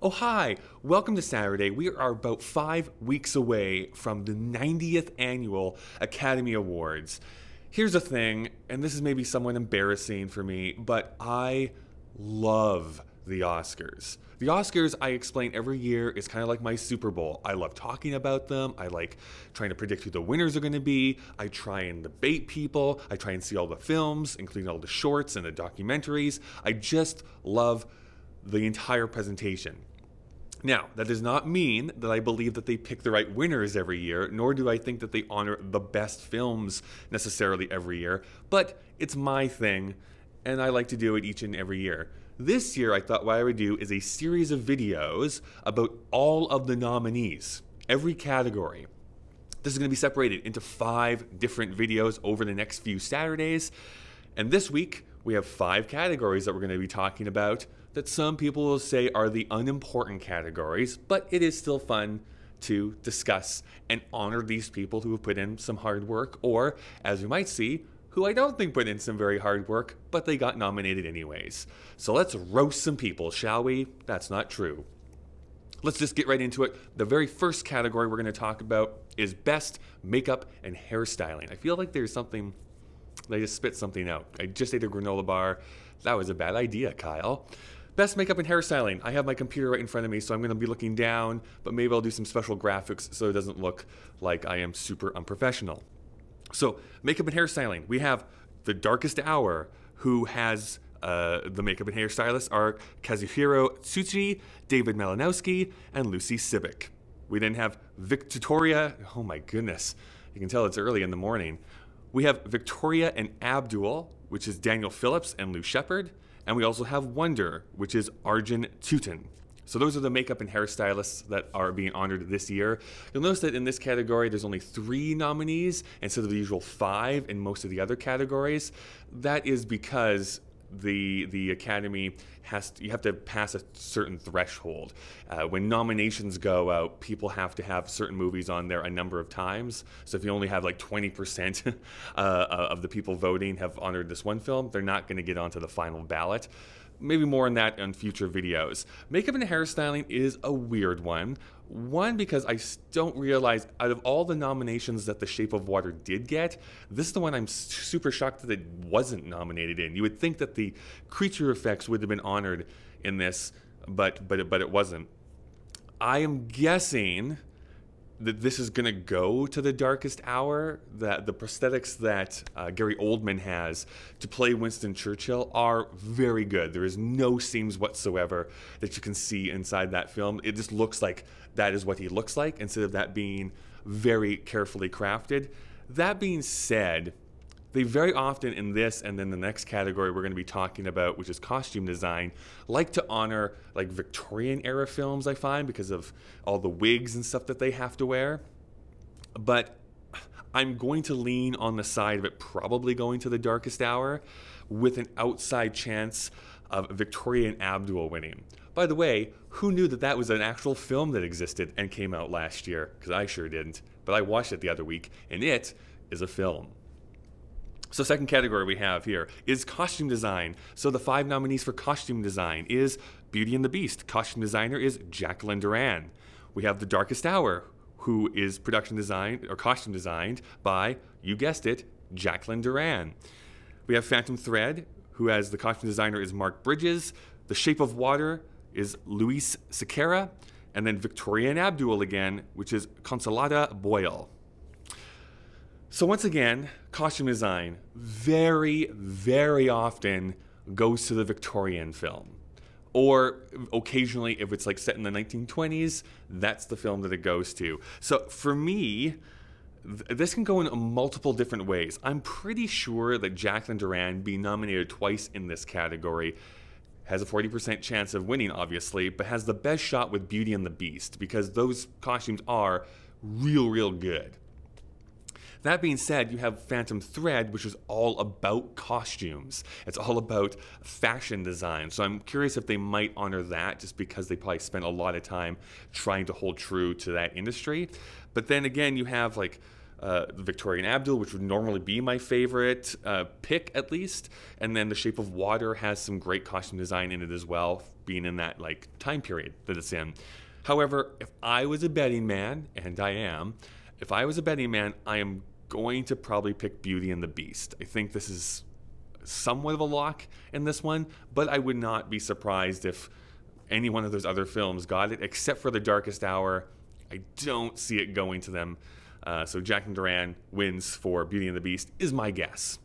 Oh, hi! Welcome to Saturday. We are about 5 weeks away from the 90th Annual Academy Awards. Here's the thing, and this is maybe somewhat embarrassing for me, but I love the Oscars. The Oscars, I explain every year, is kind of like my Super Bowl. I love talking about them. I like trying to predict who the winners are going to be. I try and debate people. I try and see all the films, including all the shorts and the documentaries. I just love the entire presentation. Now, that does not mean that I believe that they pick the right winners every year, nor do I think that they honor the best films necessarily every year, but it's my thing, and I like to do it each and every year. This year, I thought what I would do is a series of videos about all of the nominees, every category. This is going to be separated into 5 different videos over the next few Saturdays, and this week, we have 5 categories that we're going to be talking about that some people will say are the unimportant categories, but it is still fun to discuss and honor these people who have put in some hard work, or, as we might see, who I don't think put in some very hard work, but they got nominated anyways. So let's roast some people, shall we? That's not true. Let's just get right into it. The very first category we're going to talk about is Best Makeup and Hairstyling. I feel like there's something... I just spit something out. I just ate a granola bar. That was a bad idea, Kyle. Best Makeup and Hairstyling. I have my computer right in front of me, so I'm going to be looking down, but maybe I'll do some special graphics so it doesn't look like I am super unprofessional. So, Makeup and Hairstyling. We have The Darkest Hour, who has the makeup and hairstylists are Kazuhiro Tsuchi, David Malinowski, and Lucy Sibic. We then have Victoria. Oh my goodness. You can tell it's early in the morning. We have Victoria and Abdul, which is Daniel Phillips and Lou Shepard. And we also have Wonder, which is Arjun Tutin. So those are the makeup and hairstylists that are being honored this year. You'll notice that in this category, there's only 3 nominees instead of the usual 5 in most of the other categories. That is because the Academy you have to pass a certain threshold. When nominations go out, people have to have certain movies on there a number of times. So if you only have like 20% of the people voting have honored this one film, they're not going to get onto the final ballot. Maybe more on that on future videos. Makeup and hairstyling is a weird one. One, because I don't realize, out of all the nominations that The Shape of Water did get, this is the one I'm super shocked that it wasn't nominated in. You would think that the creature effects would have been honored in this, but it wasn't. I am guessing that this is going to go to The Darkest Hour, that the prosthetics that Gary Oldman has to play Winston Churchill are very good. There is no seams whatsoever that you can see inside that film. It just looks like that is what he looks like, instead of that being very carefully crafted. That being said, they very often in this and then the next category we're going to be talking about, which is costume design, like to honor like Victorian era films, I find, because of all the wigs and stuff that they have to wear. But I'm going to lean on the side of it probably going to The Darkest Hour, with an outside chance of Victoria and Abdul winning. By the way, who knew that that was an actual film that existed and came out last year? Because I sure didn't. But I watched it the other week, and it is a film. So second category we have here is costume design. So the 5 nominees for costume design is Beauty and the Beast. Costume designer is Jacqueline Duran. We have The Darkest Hour, who is production designed or costume designed by, you guessed it, Jacqueline Duran. We have Phantom Thread, who has the costume designer is Mark Bridges. The Shape of Water is Luis Sequeira. And then Victoria and Abdul again, which is Consolata Boyle. So once again, costume design very, very often goes to the Victorian film. Or occasionally, if it's like set in the 1920s, that's the film that it goes to. So for me, this can go in multiple different ways. I'm pretty sure that Jacqueline Duran, being nominated twice in this category, has a 40% chance of winning, obviously, but has the best shot with Beauty and the Beast, because those costumes are real good. That being said, you have Phantom Thread, which is all about costumes. It's all about fashion design. So I'm curious if they might honor that, just because they probably spent a lot of time trying to hold true to that industry. But then again, you have like Victorian Abdul, which would normally be my favorite pick at least, and then The Shape of Water has some great costume design in it as well, being in that like time period that it's in. However, if I was a betting man, and I am, if I was a betting man, I am going to probably pick Beauty and the Beast. I think this is somewhat of a lock in this one, but I would not be surprised if any one of those other films got it, except for The Darkest Hour. I don't see it going to them. So Jacqueline Duran wins for Beauty and the Beast is my guess.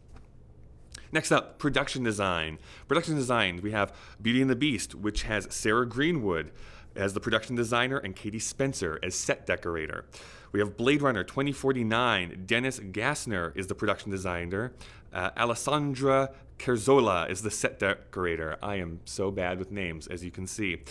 Next up, production design. Production design, we have Beauty and the Beast, which has Sarah Greenwood as the production designer and Katie Spencer as set decorator. We have Blade Runner 2049. Dennis Gassner is the production designer. Alessandra Cazorla is the set decorator. I am so bad with names, as you can see.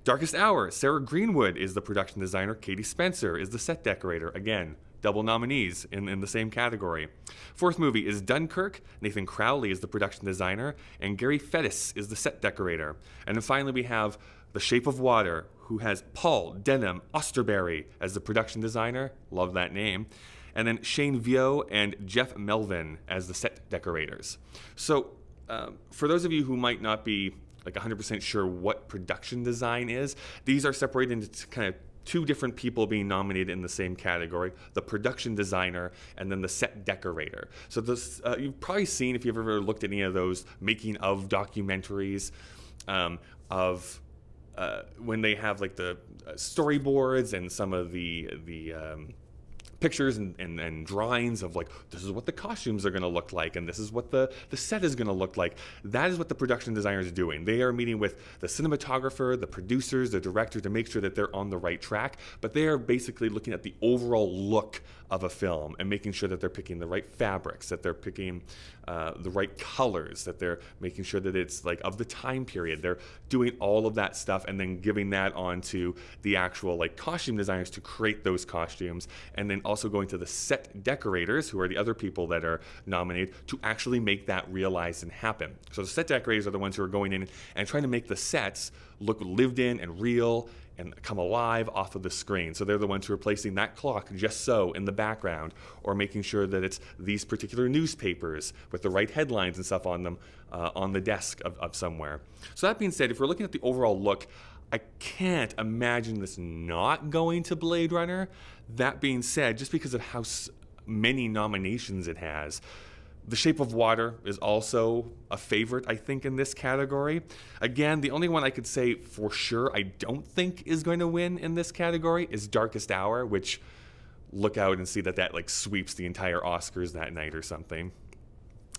Darkest Hour, Sarah Greenwood is the production designer. Katie Spencer is the set decorator. Again, double nominees in the same category. Fourth movie is Dunkirk. Nathan Crowley is the production designer, and Gary Fettis is the set decorator. And then finally we have The Shape of Water, who has Paul Denham Osterberry as the production designer. Love that name. And then Shane Vio and Jeff Melvin as the set decorators. So for those of you who might not be like 100% sure what production design is, these are separated into kind of two different people being nominated in the same category: the production designer and then the set decorator. So this, you've probably seen, if you've ever looked at any of those making of documentaries of when they have like the storyboards and some of the pictures and drawings of like, this is what the costumes are going to look like and this is what the set is going to look like. That is what the production designer is doing. They are meeting with the cinematographer, the producers, the director to make sure that they're on the right track, but they are basically looking at the overall look of a film and making sure that they're picking the right fabrics, that they're picking the right colors, that they're making sure that it's like of the time period. They're doing all of that stuff and then giving that on to the actual like costume designers to create those costumes, and then also going to the set decorators, who are the other people that are nominated, to actually make that realized and happen. So the set decorators are the ones who are going in and trying to make the sets look lived in and real and come alive off of the screen. So they're the ones who are placing that clock just so in the background, or making sure that it's these particular newspapers with the right headlines and stuff on them on the desk of somewhere. So that being said, if we're looking at the overall look, I can't imagine this not going to Blade Runner. That being said, just because of how many nominations it has, The Shape of Water is also a favorite, I think, in this category. Again, the only one I could say for sure I don't think is going to win in this category is Darkest Hour, which, look out and see that like sweeps the entire Oscars that night or something.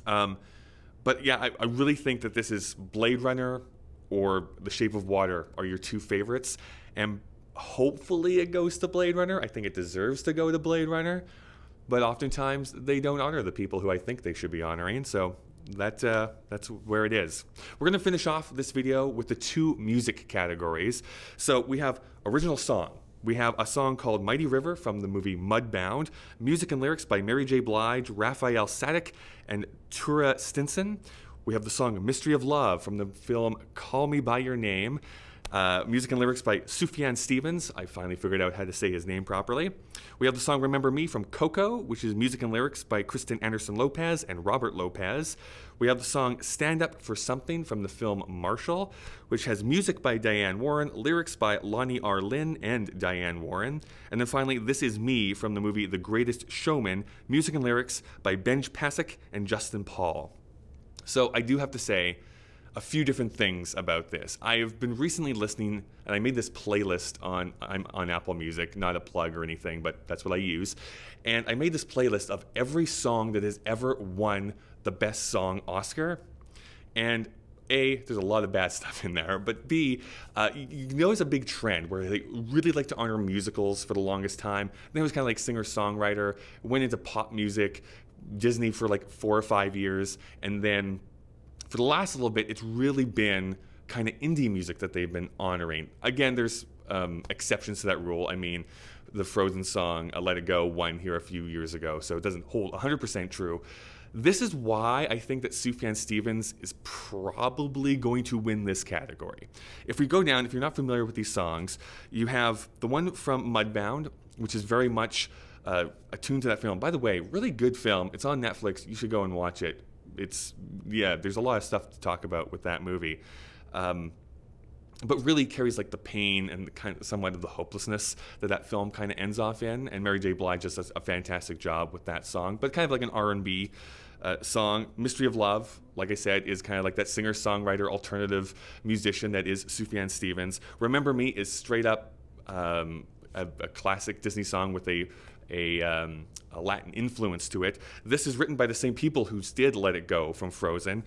But yeah, I really think that this is Blade Runner or The Shape of Water are your two favorites, and hopefully it goes to Blade Runner. I think it deserves to go to Blade Runner. But oftentimes they don't honor the people who I think they should be honoring, so that's where it is. We're going to finish off this video with the two music categories. So we have original song. We have a song called Mighty River from the movie Mudbound. Music and lyrics by Mary J. Blige, Raphael Saadiq, and Tura Stinson. We have the song Mystery of Love from the film Call Me By Your Name. Music and lyrics by Sufjan Stevens. I finally figured out how to say his name properly. We have the song Remember Me from Coco, which is music and lyrics by Kristen Anderson Lopez and Robert Lopez. We have the song Stand Up for Something from the film Marshall, which has music by Diane Warren, lyrics by Lonnie R. Lynn and Diane Warren. And then finally, This Is Me from the movie The Greatest Showman, music and lyrics by Benj Pasek and Justin Paul. So I do have to say a few different things about this. I have been recently listening, and I made this playlist on Apple Music, not a plug or anything, but that's what I use. And I made this playlist of every song that has ever won the Best Song Oscar. And A, there's a lot of bad stuff in there, but B, you notice a big trend where they really like to honor musicals for the longest time. Then it was kind of like singer-songwriter, went into pop music, Disney for like 4 or 5 years, and then for the last little bit, it's really been kind of indie music that they've been honoring. Again, there's exceptions to that rule. I mean, the Frozen song, Let It Go, won here a few years ago, so it doesn't hold 100% true. This is why I think that Sufjan Stevens is probably going to win this category. If we go down, if you're not familiar with these songs, you have the one from Mudbound, which is very much a tune to that film. By the way, really good film. It's on Netflix. You should go and watch it. Yeah, there's a lot of stuff to talk about with that movie. But really carries like the pain and the kind of somewhat of the hopelessness that film kind of ends off in. And Mary J. Blige just does a fantastic job with that song, but kind of like an R&B song. Mystery of Love, like I said, is kind of like that singer-songwriter alternative musician that is Sufjan Stevens. Remember Me is straight up a classic Disney song with a Latin influence to it. This is written by the same people who did Let It Go from Frozen,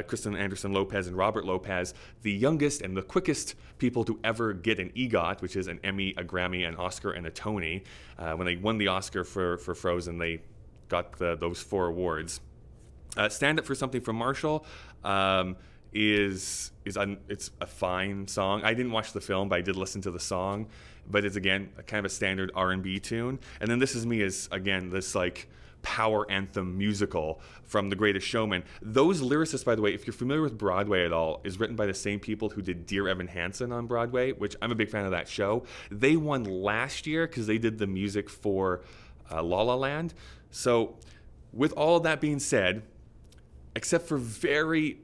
Kristen Anderson Lopez and Robert Lopez, the youngest and the quickest people to ever get an EGOT, which is an Emmy, a Grammy, an Oscar, and a Tony. When they won the Oscar for Frozen, they got those 4 awards. Stand Up for Something from Marshall it's a fine song. I didn't watch the film, but I did listen to the song. But it's, again, a kind of a standard R&B tune. And then This Is Me is, again, this like power anthem musical from The Greatest Showman. Those lyricists, by the way, if you're familiar with Broadway at all, is written by the same people who did Dear Evan Hansen on Broadway, which I'm a big fan of that show. They won last year because they did the music for La La Land. So with all of that being said, except for very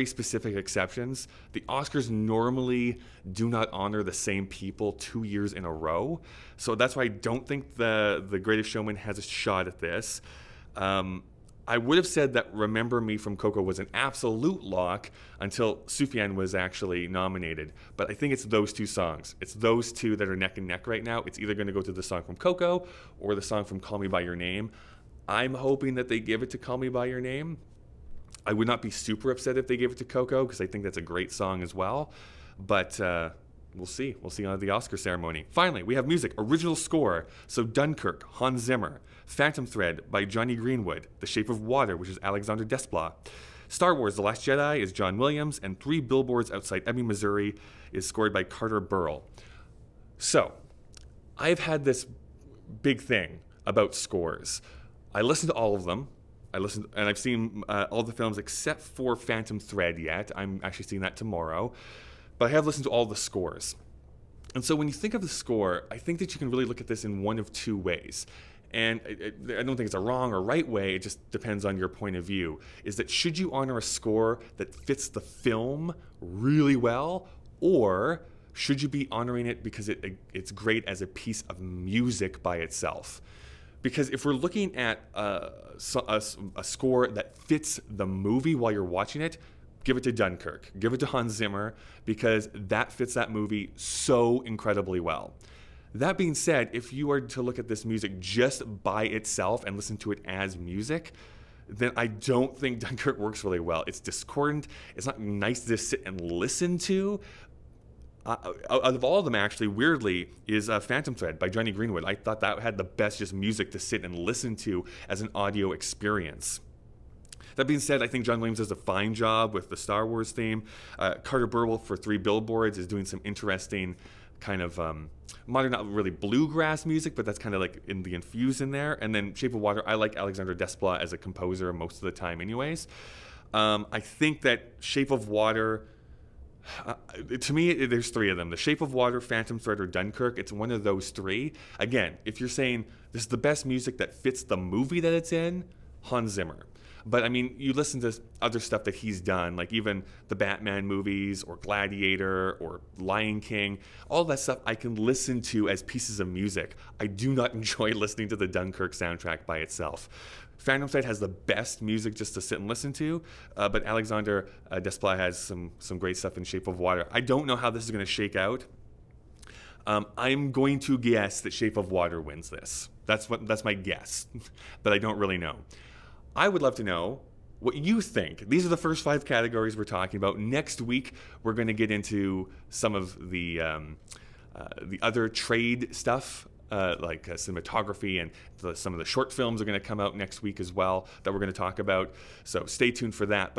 specific exceptions, the Oscars normally do not honor the same people 2 years in a row. So that's why I don't think the Greatest Showman has a shot at this. I would have said that Remember Me from Coco was an absolute lock until Sufjan was actually nominated. But I think it's those 2 songs. It's those 2 that are neck and neck right now. It's either going to go to the song from Coco or the song from Call Me By Your Name. I'm hoping that they give it to Call Me By Your Name. I would not be super upset if they gave it to Coco because I think that's a great song as well. But we'll see. We'll see on the Oscar ceremony. Finally, we have music. Original score. So Dunkirk, Hans Zimmer. Phantom Thread by Johnny Greenwood. The Shape of Water, which is Alexander Desplat. Star Wars The Last Jedi is John Williams. And 3 Billboards Outside Ebbing, Missouri is scored by Carter Burrell. So I've had this big thing about scores. I listened to all of them. I've seen all the films except for Phantom Thread yet. I'm actually seeing that tomorrow. But I have listened to all the scores. And so when you think of the score, I think that you can really look at this in one of 2 ways. And I don't think it's a wrong or right way, it just depends on your point of view. Is that should you honor a score that fits the film really well, or should you be honoring it because it's great as a piece of music by itself? Because if we're looking at a score that fits the movie while you're watching it, give it to Dunkirk. Give it to Hans Zimmer, because that fits that movie so incredibly well. That being said, if you are to look at this music just by itself and listen to it as music, then I don't think Dunkirk works really well. It's discordant. It's not nice to sit and listen to. Out of all of them, actually, weirdly, is Phantom Thread by Johnny Greenwood. I thought that had the best just music to sit and listen to as an audio experience. That being said, I think John Williams does a fine job with the Star Wars theme. Carter Burwell for 3 Billboards is doing some interesting kind of modern, not really bluegrass music, but that's kind of like in the infused in there. And then Shape of Water, I like Alexander Desplat as a composer most of the time anyways. I think that Shape of Water... to me, there's 3 of them. The Shape of Water, Phantom Thread, or Dunkirk. It's one of those 3. Again, if you're saying this is the best music that fits the movie that it's in, Hans Zimmer. But I mean, you listen to other stuff that he's done, like even the Batman movies or Gladiator or Lion King, all that stuff I can listen to as pieces of music. I do not enjoy listening to the Dunkirk soundtrack by itself. Phantom Thread has the best music just to sit and listen to, but Alexander Desplat has some great stuff in Shape of Water. I don't know how this is going to shake out. I'm going to guess that Shape of Water wins this. That's my guess, but I don't really know. I would love to know what you think. These are the first 5 categories we're talking about. Next week, we're going to get into some of the other trade stuff, like cinematography, and some of the short films are going to come out next week as well that we're going to talk about. So stay tuned for that.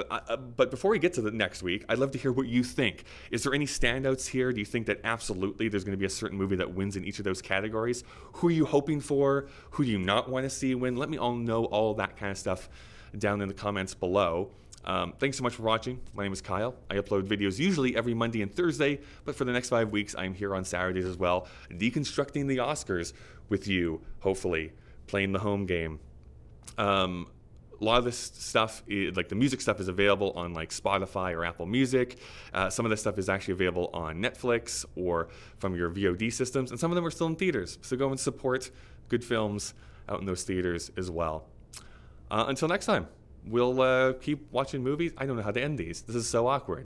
But before we get to the next week, I'd love to hear what you think. Is there any standouts here? Do you think that absolutely there's going to be a certain movie that wins in each of those categories? Who are you hoping for? Who do you not want to see win? Let me all know all that kind of stuff down in the comments below. Thanks so much for watching. My name is Kyle. I upload videos usually every Monday and Thursday, but for the next 5 weeks, I'm here on Saturdays as well, deconstructing the Oscars with you, hopefully, playing the home game. A lot of this stuff, like the music stuff, is available on like Spotify or Apple Music. Some of this stuff is actually available on Netflix or from your VOD systems, and some of them are still in theaters. So go and support good films out in those theaters as well. Until next time, we'll keep watching movies. I don't know how to end these. This is so awkward.